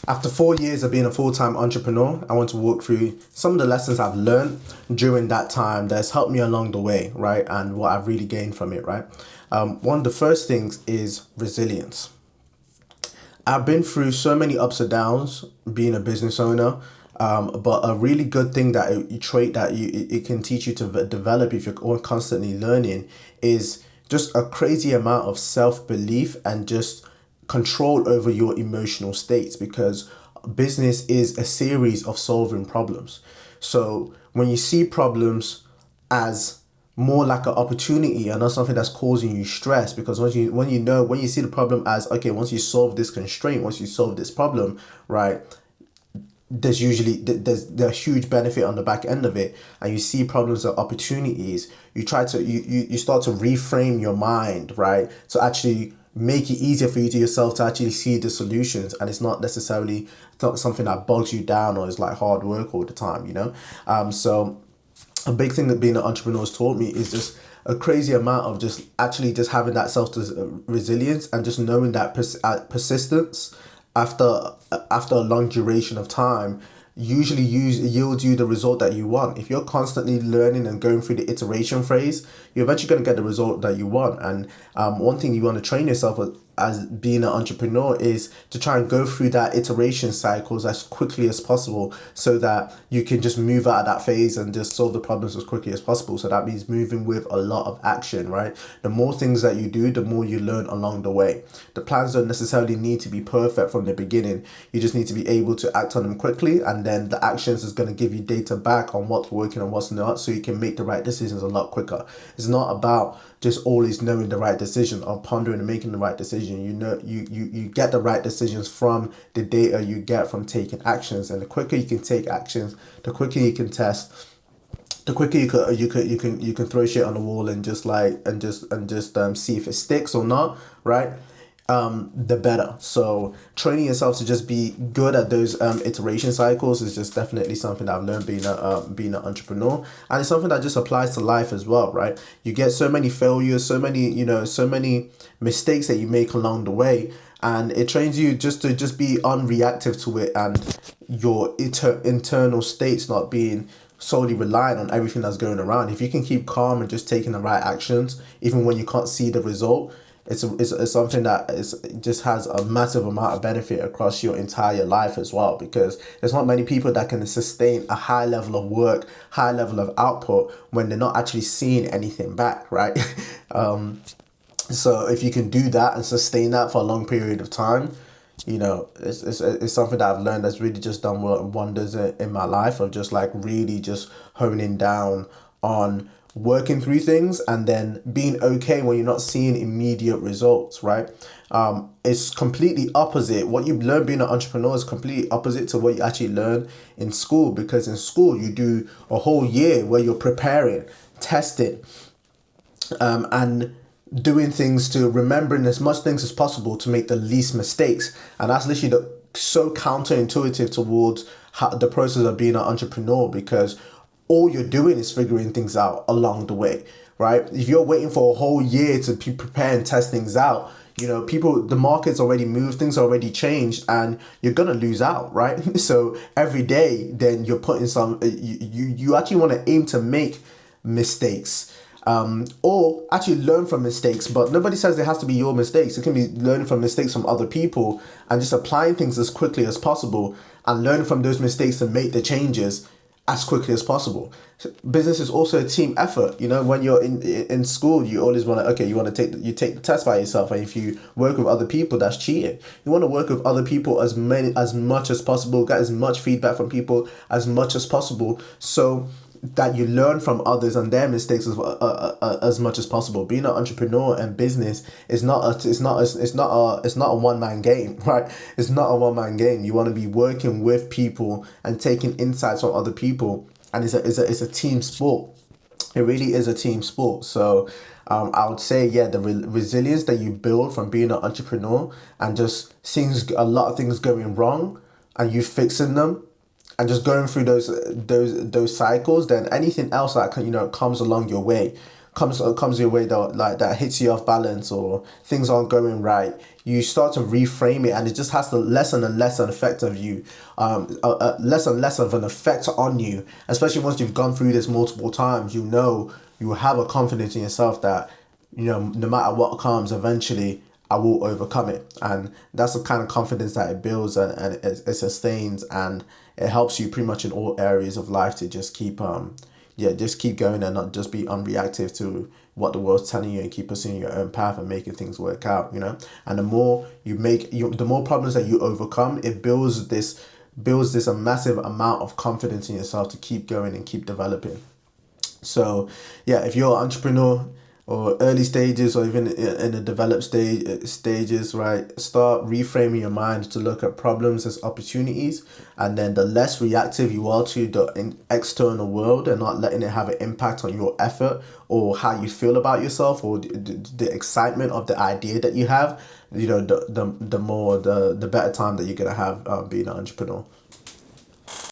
After 4 years of being a full-time entrepreneur, I want to walk through some of the lessons I've learned during that time that's helped me along the way, right? And what I've really gained from it, right? One of the first things is resilience. I've been through so many ups and downs being a business owner, but a really good thing that trait that it can teach you to develop if you're constantly learning is just a crazy amount of self-belief and just control over your emotional states, because business is a series of solving problems. So when you see problems as more like an opportunity and not something that's causing you stress, because when you see the problem as, okay, once you solve this constraint, once you solve this problem, right, there's a huge benefit on the back end of it, and you see problems as opportunities. You start to reframe your mind, right, to actually make it easier for you to yourself to actually see the solutions, and it's not necessarily something that bogs you down or is like hard work all the time. So a big thing that being an entrepreneur has taught me is just a crazy amount of just having that self resilience, and just knowing that persistence after a long duration of time usually yields you the result that you want. If you're constantly learning and going through the iteration phase, you're eventually going to get the result that you want. And one thing you want to train yourself as being an entrepreneur is to try and go through that iteration cycles as quickly as possible, so that you can just move out of that phase and just solve the problems as quickly as possible. So that means moving with a lot of action, right? The more things that you do, the more you learn along the way. The plans don't necessarily need to be perfect from the beginning. You just need to be able to act on them quickly, and then the actions is going to give you data back on what's working and what's not, so you can make the right decisions a lot quicker. It's not about just always knowing the right decision or pondering and making the right decision. You get the right decisions from the data you get from taking actions, and the quicker you can take actions, the quicker you can test, the quicker you can throw shit on the wall and just see if it sticks or not, right? The better. So training yourself to just be good at those iteration cycles is just definitely something that I've learned being an entrepreneur, and it's something that just applies to life as well, right? You get so many failures, so many mistakes that you make along the way, and it trains you just to be unreactive to it, and your internal states not being solely reliant on everything that's going around. If you can keep calm and just taking the right actions, even when you can't see the result, it's something that just has a massive amount of benefit across your entire life as well, because there's not many people that can sustain a high level of work, high level of output when they're not actually seeing anything back, right? So if you can do that and sustain that for a long period of time, it's something that I've learned that's really just done wonders in my life, of just like really just honing down on working through things and then being okay when you're not seeing immediate results, right? It's completely opposite. What you learn being an entrepreneur is completely opposite to what you actually learn in school, because in school you do a whole year where you're preparing, testing, and doing things to remembering as much things as possible to make the least mistakes. And that's literally so counterintuitive towards the process of being an entrepreneur, because all you're doing is figuring things out along the way, right? If you're waiting for a whole year to prepare and test things out, the market's already moved, things already changed, and you're gonna lose out, right? So every day, then you're putting you actually want to aim to make mistakes, or actually learn from mistakes, but nobody says it has to be your mistakes. It can be learning from mistakes from other people and just applying things as quickly as possible and learning from those mistakes to make the changes as quickly as possible. Business is also a team effort. When you're in school, you always want to, you take the test by yourself, and if you work with other people, that's cheating. You want to work with other people as much as possible, get as much feedback from people as much as possible, so that you learn from others and their mistakes as much as possible. Being an entrepreneur and business is not a one-man game, right? It's not a one-man game. You want to be working with people and taking insights from other people, and it's a team sport. It really is a team sport. So I would say, the resilience that you build from being an entrepreneur and just seeing a lot of things going wrong and you fixing them, and just going through those cycles, then anything else that comes along your way comes your way that that hits you off balance, or things aren't going right, you start to reframe it, and it just has the less and less an effect of you, less and less of an effect on you. Especially once you've gone through this multiple times, you have a confidence in yourself that, no matter what comes, eventually I will overcome it. And that's the kind of confidence that it builds, and it sustains, and it helps you pretty much in all areas of life to just keep just keep going and not just be unreactive to what the world's telling you, and keep pursuing your own path and making things work out, And the more the more problems that you overcome, it builds this a massive amount of confidence in yourself to keep going and keep developing. So yeah, if you're an entrepreneur, or early stages, or even in the developed stages, right, start reframing your mind to look at problems as opportunities. And then the less reactive you are to the external world, and not letting it have an impact on your effort or how you feel about yourself, or the excitement of the idea that you have, the better time that you're gonna have being an entrepreneur.